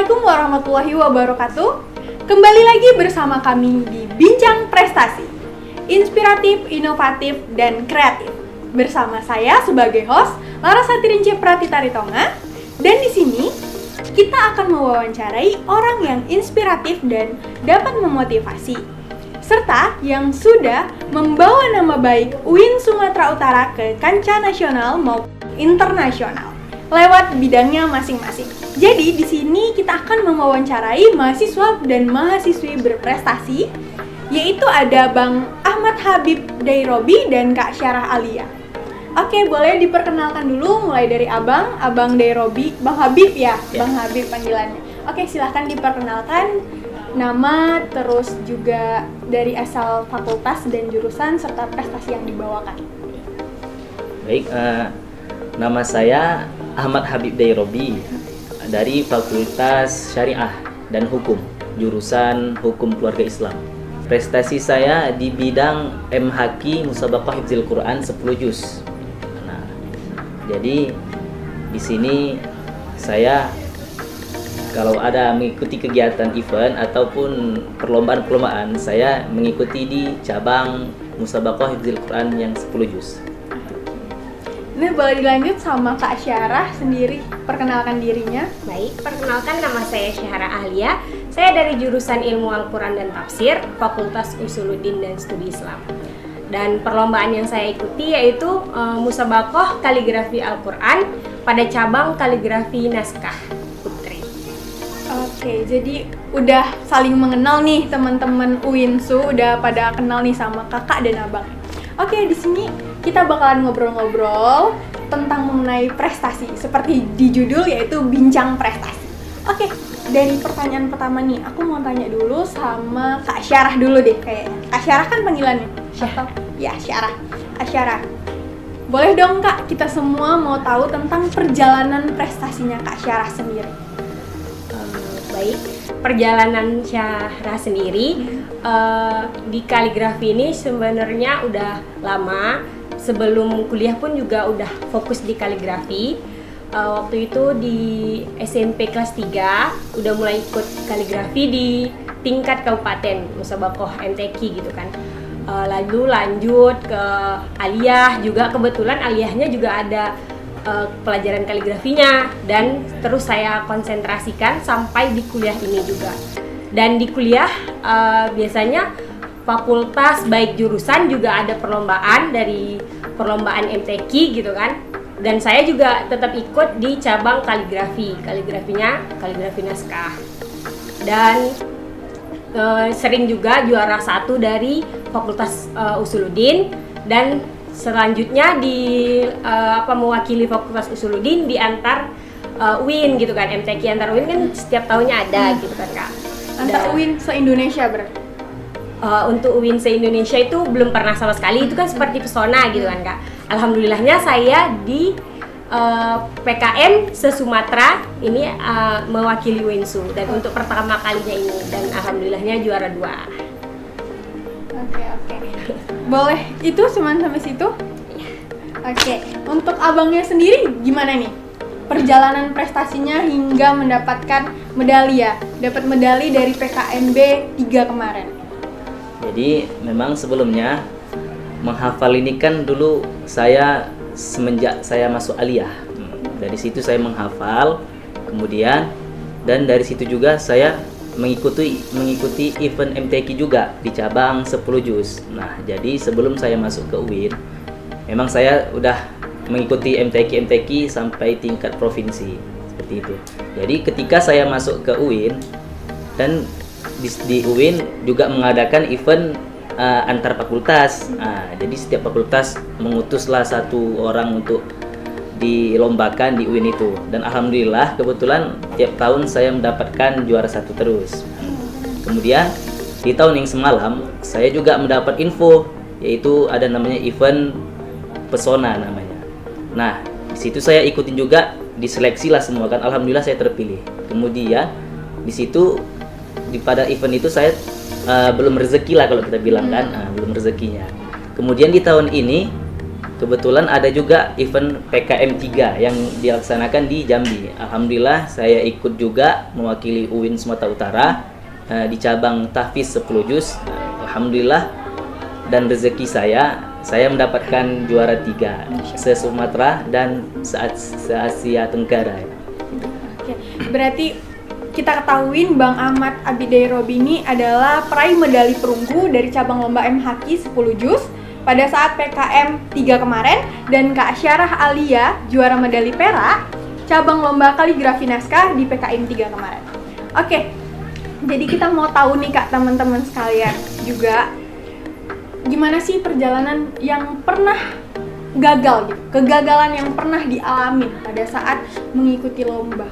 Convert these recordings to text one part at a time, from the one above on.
Assalamualaikum warahmatullahi wabarakatuh. Kembali lagi bersama kami di Bincang Prestasi, inspiratif, inovatif, dan kreatif. Bersama saya sebagai host, Larasati Rince Pratita Ritonga. Dan di sini kita akan mewawancarai orang yang inspiratif dan dapat memotivasi, serta yang sudah membawa nama baik UIN Sumatera Utara ke kancah nasional maupun internasional lewat bidangnya masing-masing. Jadi di sini kita akan mewawancarai mahasiswa dan mahasiswi berprestasi, yaitu ada Bang Ahmad Habib Dairobi dan Kak Syarah Alia. Oke, boleh diperkenalkan dulu mulai dari Abang Dairobi, Bang Habib ya. Bang Habib panggilannya. Oke, silahkan diperkenalkan nama, terus juga dari asal fakultas dan jurusan serta prestasi yang dibawakan. Baik, nama saya Ahmad Habib Dairobi dari Fakultas Syariah dan Hukum, jurusan Hukum Keluarga Islam. Prestasi saya di bidang MHQ Musabaqah Hifdzil Quran 10 juz. Nah, jadi di sini saya kalau ada mengikuti kegiatan event ataupun perlombaan-perlombaan, saya mengikuti di cabang Musabaqah Hifdzil Quran yang 10 juz. Ini boleh dilanjut sama Kak Syarah sendiri, perkenalkan dirinya. Baik, perkenalkan nama saya Syarah Alia. Saya dari jurusan Ilmu Al-Quran dan Tafsir, Fakultas Usuluddin dan Studi Islam. Dan perlombaan yang saya ikuti yaitu Musabaqah Kaligrafi Al-Quran pada cabang Kaligrafi Naskah Putri. Oke, jadi udah saling mengenal nih teman-teman UINSU, udah pada kenal nih sama kakak dan abang. Oke, di sini kita bakalan ngobrol-ngobrol tentang mengenai prestasi, seperti di judul yaitu Bincang Prestasi. Oke, dari pertanyaan pertama nih, aku mau tanya dulu sama Kak Syarah dulu deh kayaknya. Kak Syarah kan panggilannya? Atau ya, Syarah. Kak Syarah, boleh dong Kak, kita semua mau tahu tentang perjalanan prestasinya Kak Syarah sendiri. Baik, perjalanan Syarah sendiri di kaligrafi ini sebenarnya udah lama. Sebelum kuliah pun juga udah fokus di kaligrafi. Waktu itu di SMP kelas 3 udah mulai ikut kaligrafi di tingkat kabupaten, Musabaqah MTQ gitu kan. Lalu lanjut ke aliyah juga, kebetulan aliyahnya juga ada pelajaran kaligrafinya, dan terus saya konsentrasikan sampai di kuliah ini juga. Dan di kuliah biasanya fakultas baik jurusan juga ada perlombaan, dari perlombaan MTQ gitu kan. Dan saya juga tetap ikut di cabang kaligrafinya kaligrafi naskah. Dan sering juga juara 1 dari Fakultas Usuluddin, dan selanjutnya di mewakili Fakultas Usuluddin di antar UIN gitu kan. MTQ antar UIN kan setiap tahunnya ada gitu kan Kak. Antar UIN se-Indonesia berarti? Untuk UIN se-Indonesia itu belum pernah sama sekali, itu kan seperti pesona gitu kan Kak. Alhamdulillahnya saya di PKM se-Sumatera ini mewakili UINSU, dan untuk pertama kalinya ini, dan alhamdulillahnya juara 2. Oke. Boleh, itu cuman sampai situ? Oke, untuk abangnya sendiri gimana nih? Perjalanan prestasinya hingga mendapatkan medali ya? Dapat medali dari PKMB 3 kemarin. Jadi memang sebelumnya menghafal ini kan dulu saya semenjak saya masuk aliyah. Dari situ saya menghafal, kemudian dan dari situ juga saya mengikuti event MTQ juga di cabang 10 juz. Nah, jadi sebelum saya masuk ke UIN, memang saya udah mengikuti MTQ sampai tingkat provinsi seperti itu. Jadi ketika saya masuk ke UIN, dan di UIN juga mengadakan event antar fakultas. Jadi setiap fakultas mengutuslah satu orang untuk dilombakan di UIN itu, dan alhamdulillah kebetulan tiap tahun saya mendapatkan juara 1 terus. Kemudian di tahun yang semalam saya juga mendapat info, yaitu ada namanya event pesona namanya. Nah, di situ saya ikutin juga, diseleksi lah semua kan, alhamdulillah saya terpilih. Kemudian di situ pada event itu saya belum rezeki lah kalau kita bilang kan, belum rezekinya. Kemudian di tahun ini kebetulan ada juga event PKM 3 yang dilaksanakan di Jambi. Alhamdulillah saya ikut juga mewakili UIN Sumatera Utara di cabang tahfiz 10 juz. Alhamdulillah, dan rezeki saya mendapatkan juara 3 se-Sumatera dan se-Asia Tenggara. Oke, berarti kita ketahuin Bang Ahmad Abidai Robi ini adalah peraih medali perunggu dari cabang lomba MHQ 10 juz pada saat PKM 3 kemarin, dan Kak Syarah Alia juara medali perak cabang lomba kaligrafi naskah di PKM 3 kemarin. Oke, jadi kita mau tahu nih Kak, teman-teman sekalian juga, gimana sih perjalanan yang pernah gagal gitu, kegagalan yang pernah dialami pada saat mengikuti lomba.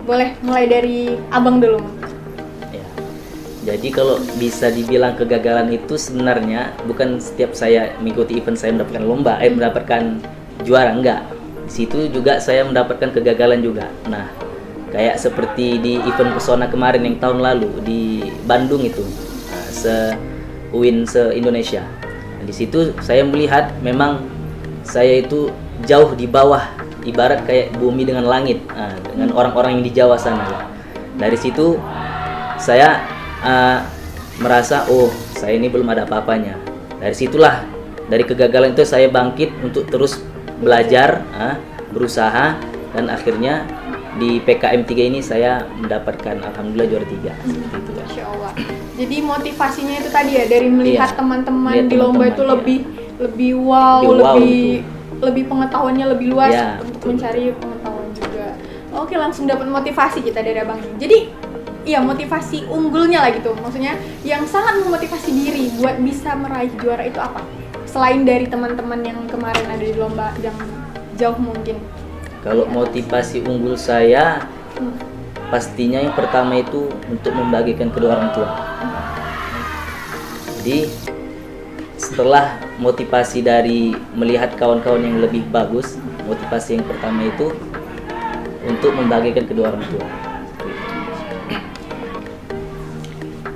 Boleh mulai dari abang dulu. Ya. Jadi kalau bisa dibilang kegagalan itu sebenarnya bukan setiap saya mengikuti event saya mendapatkan lomba, mendapatkan juara, enggak. Di situ juga saya mendapatkan kegagalan juga. Nah, kayak seperti di event pesona kemarin yang tahun lalu di Bandung itu, UIN se-Indonesia. Nah, di situ saya melihat memang saya itu jauh di bawah, ibarat kayak bumi dengan langit, dengan orang-orang yang di Jawa sana. Dari situ saya merasa, oh saya ini belum ada apa-apanya. Dari situlah, dari kegagalan itu saya bangkit untuk terus belajar, berusaha, dan akhirnya di PKM 3 ini saya mendapatkan alhamdulillah juara 3. Seperti itu, ya. Masya Allah. Jadi motivasinya itu tadi ya, dari melihat teman-teman di lomba itu lebih wow, lebih pengetahuannya lebih luas, untuk mencari pengetahuan juga. Oke, langsung dapat motivasi kita dari abang ini. Jadi iya, motivasi unggulnya lah gitu, maksudnya yang sangat memotivasi diri buat bisa meraih juara itu apa? Selain dari teman-teman yang kemarin ada di lomba yang jauh mungkin. Kalau motivasi unggul saya, pastinya yang pertama itu untuk membagikan kedua orang tua. Jadi setelah motivasi dari melihat kawan-kawan yang lebih bagus, motivasi yang pertama itu untuk membagikan kedua orang tua.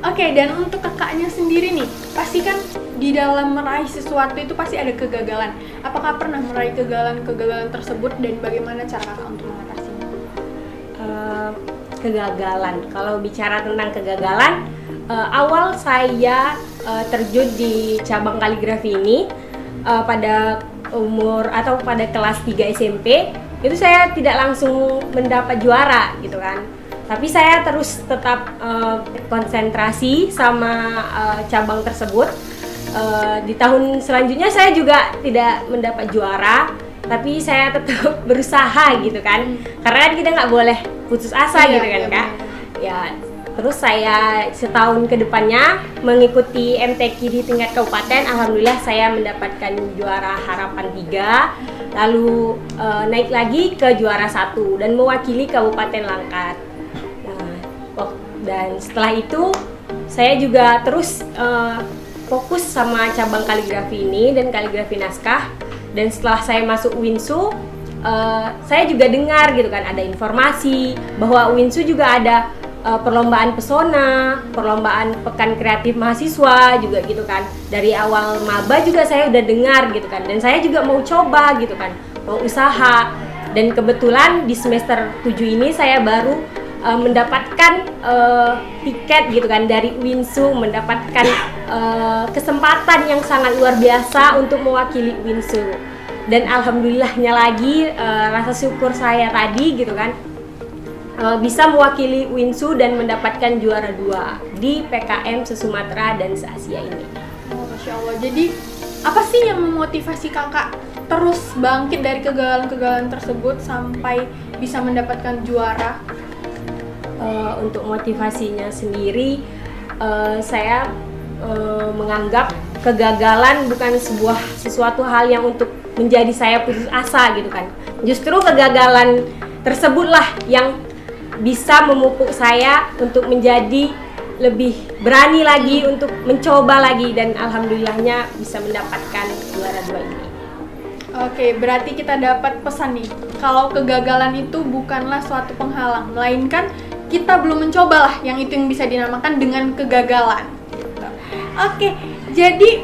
Oke, dan untuk kakaknya sendiri nih, pasti kan di dalam meraih sesuatu itu pasti ada kegagalan. Apakah pernah meraih kegagalan tersebut dan bagaimana cara kakak untuk mengatasinya? Kegagalan, kalau bicara tentang kegagalan, awal saya terjun di cabang kaligrafi ini pada umur atau pada kelas 3 SMP, itu saya tidak langsung mendapat juara gitu kan. Tapi saya terus tetap konsentrasi sama cabang tersebut. Di tahun selanjutnya saya juga tidak mendapat juara, tapi saya tetap berusaha gitu kan. Karena kan kita nggak boleh putus asa gitu kan Kak. Ya, terus saya setahun ke depannya mengikuti MTQ di tingkat kabupaten. Alhamdulillah saya mendapatkan juara harapan 3, lalu naik lagi ke juara 1 dan mewakili Kabupaten Langkat. Dan setelah itu saya juga terus fokus sama cabang kaligrafi ini dan kaligrafi naskah. Dan setelah saya masuk UINSU, saya juga dengar gitu kan, ada informasi bahwa UINSU juga ada perlombaan pesona, perlombaan pekan kreatif mahasiswa juga gitu kan. Dari awal maba juga saya udah dengar gitu kan, dan saya juga mau coba gitu kan, mau usaha. Dan kebetulan di semester 7 ini saya baru mendapatkan tiket gitu kan dari UINSU, mendapatkan kesempatan yang sangat luar biasa untuk mewakili UINSU. Dan alhamdulillahnya lagi, rasa syukur saya tadi gitu kan, bisa mewakili UINSU dan mendapatkan juara 2 di PKM se-Sumatera dan se-Asia ini. Oh, Masya Allah. Jadi apa sih yang memotivasi kakak terus bangkit dari kegagalan-kegagalan tersebut sampai bisa mendapatkan juara? Untuk motivasinya sendiri, saya menganggap kegagalan bukan sesuatu hal yang untuk menjadi saya putus asa gitu kan. Justru kegagalan tersebutlah yang bisa memupuk saya untuk menjadi lebih berani lagi untuk mencoba lagi, dan alhamdulillahnya bisa mendapatkan juara 2 ini. Oke, berarti kita dapat pesan nih, kalau kegagalan itu bukanlah suatu penghalang, melainkan kita belum mencoba lah, yang itu yang bisa dinamakan dengan kegagalan gitu. Oke, jadi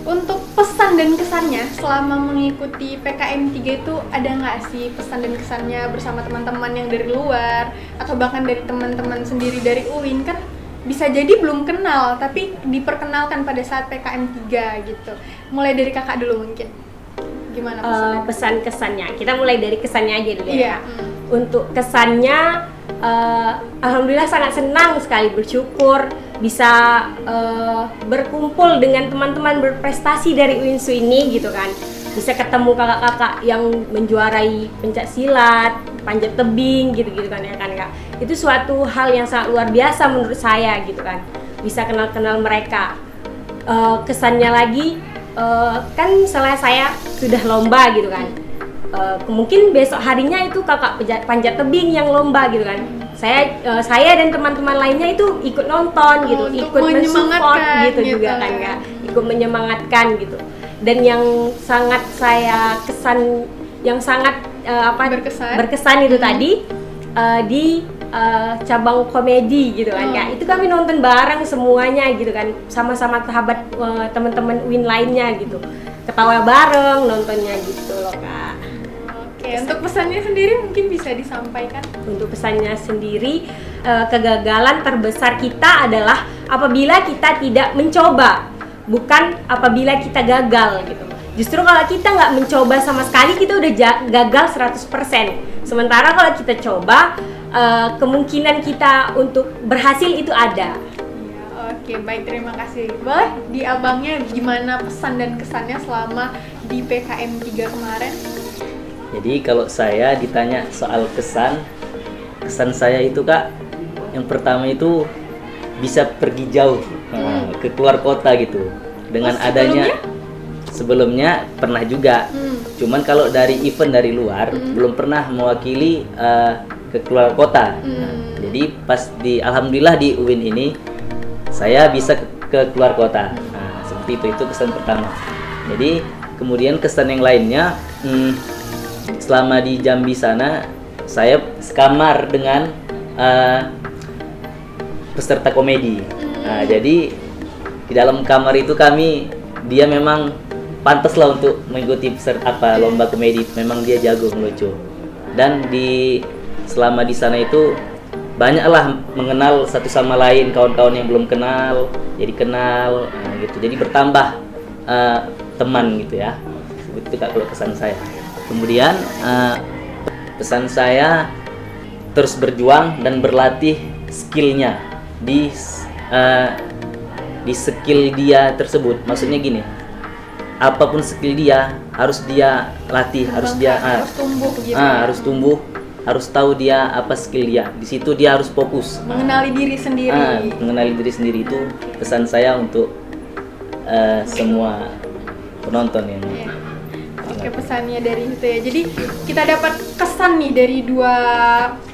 Untuk pesan dan kesannya selama mengikuti PKM 3 itu ada nggak sih pesan dan kesannya bersama teman-teman yang dari luar atau bahkan dari teman-teman sendiri dari UIN? Kan bisa jadi belum kenal tapi diperkenalkan pada saat PKM 3 gitu. Mulai dari kakak dulu mungkin. Gimana pesannya? Pesan-kesannya, kita mulai dari kesannya aja dulu ya. Iya. Untuk kesannya, alhamdulillah sangat senang sekali, bersyukur bisa berkumpul dengan teman-teman berprestasi dari UINSU ini gitu kan. Bisa ketemu kakak-kakak yang menjuarai pencak silat, panjat tebing gitu-gitu kan ya kan Kak. Itu suatu hal yang sangat luar biasa menurut saya gitu kan. Bisa kenal-kenal mereka. Kesannya lagi kan misalnya saya sudah lomba gitu kan. Mungkin besok harinya itu kakak panjat tebing yang lomba gitu kan. Saya dan teman-teman lainnya itu ikut nonton gitu, ikut mensupport gitu juga kan Kak. Ikut menyemangatkan gitu. Dan yang sangat saya yang sangat berkesan itu tadi di cabang komedi gitu kan Kak. Itu kami nonton bareng semuanya gitu kan, sama-sama sahabat teman-teman UIN lainnya gitu. Ketawa bareng nontonnya gitu loh Kak. Oke, untuk pesannya sendiri mungkin bisa disampaikan. Untuk pesannya sendiri, kegagalan terbesar kita adalah apabila kita tidak mencoba, bukan apabila kita gagal gitu. Justru kalau kita nggak mencoba sama sekali, kita udah gagal 100%. Sementara kalau kita coba, kemungkinan kita untuk berhasil itu ada. Oke, baik, terima kasih. Boleh di abangnya gimana pesan dan kesannya selama di PKM 3 kemarin? Jadi kalau saya ditanya soal kesan saya itu Kak, yang pertama itu bisa pergi jauh ke keluar kota gitu. Dengan adanya sebelumnya pernah juga. Cuman kalau dari event dari luar belum pernah mewakili ke keluar kota. Jadi pas alhamdulillah di UIN ini saya bisa ke keluar kota. Seperti itu kesan pertama. Jadi kemudian kesan yang lainnya, selama di Jambi sana saya sekamar dengan peserta komedi. Jadi di dalam kamar itu dia memang pantas lah untuk mengikuti lomba komedi. Memang dia jago ngelucu. Dan selama di sana itu banyaklah mengenal satu sama lain, kawan-kawan yang belum kenal jadi kenal gitu. Jadi bertambah teman gitu ya. Itu Kak kalau kesan saya. Kemudian pesan saya terus berjuang dan berlatih skillnya di skill dia tersebut. Maksudnya gini, apapun skill dia harus dia latih, harus tumbuh gitu. Harus tumbuh, harus tahu dia apa skill dia. Di situ dia harus fokus. Mengenali diri sendiri. Mengenali diri sendiri itu pesan saya untuk semua penonton yang. Oke, pesannya dari itu ya. Jadi kita dapat kesan nih dari dua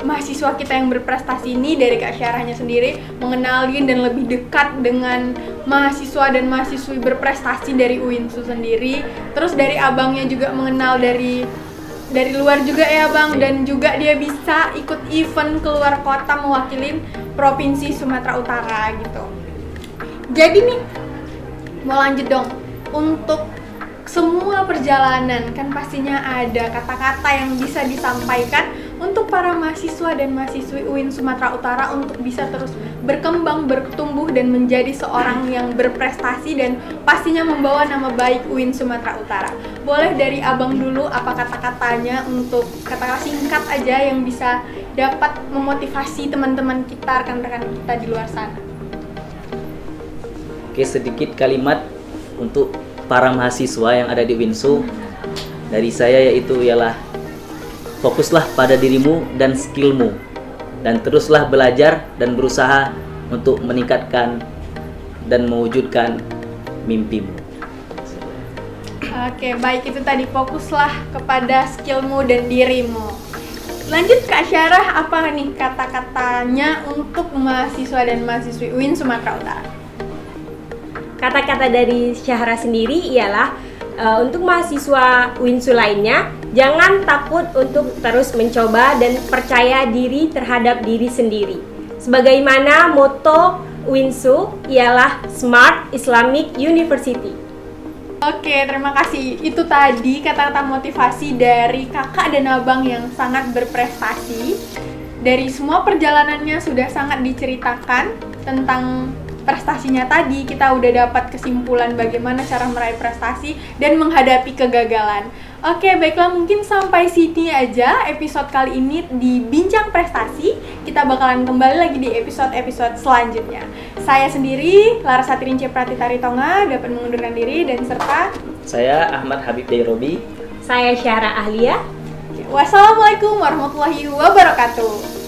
mahasiswa kita yang berprestasi ini, dari Kak Syarahnya sendiri mengenalin dan lebih dekat dengan mahasiswa dan mahasiswi berprestasi dari UINSU sendiri. Terus dari abangnya juga mengenal dari luar juga ya Bang, dan juga dia bisa ikut event keluar kota mewakili Provinsi Sumatera Utara gitu. Jadi nih mau lanjut dong, untuk semua perjalanan kan pastinya ada kata-kata yang bisa disampaikan untuk para mahasiswa dan mahasiswi UIN Sumatera Utara untuk bisa terus berkembang, bertumbuh dan menjadi seorang yang berprestasi dan pastinya membawa nama baik UIN Sumatera Utara. Boleh dari abang dulu, apa kata-katanya untuk kata-kata singkat aja yang bisa dapat memotivasi teman-teman kita, rekan-rekan kita di luar sana. Oke, sedikit kalimat untuk para mahasiswa yang ada di UINSU dari saya, yaitu ialah fokuslah pada dirimu dan skillmu, dan teruslah belajar dan berusaha untuk meningkatkan dan mewujudkan mimpimu. Oke, baik, itu tadi fokuslah kepada skillmu dan dirimu. Lanjut Kak Syarah, apa nih kata-katanya untuk mahasiswa dan mahasiswi UIN Sumatera Utara? Kata-kata dari Syahra sendiri ialah untuk mahasiswa UINSU lainnya, jangan takut untuk terus mencoba dan percaya diri terhadap diri sendiri. Sebagaimana moto UINSU ialah Smart Islamic University. Oke, terima kasih. Itu tadi kata-kata motivasi dari kakak dan abang yang sangat berprestasi. Dari semua perjalanannya sudah sangat diceritakan tentang prestasinya tadi. Kita udah dapat kesimpulan bagaimana cara meraih prestasi dan menghadapi kegagalan. Oke, baiklah, mungkin sampai sini aja episode kali ini di Bincang Prestasi. Kita bakalan kembali lagi di episode-episode selanjutnya. Saya sendiri, Larasati Rince Pratita Ritonga, dapat mengundurkan diri dan serta Saya Ahmad Habib Dairobi. Saya Syara Ahlia. wassalamualaikum warahmatullahi wabarakatuh.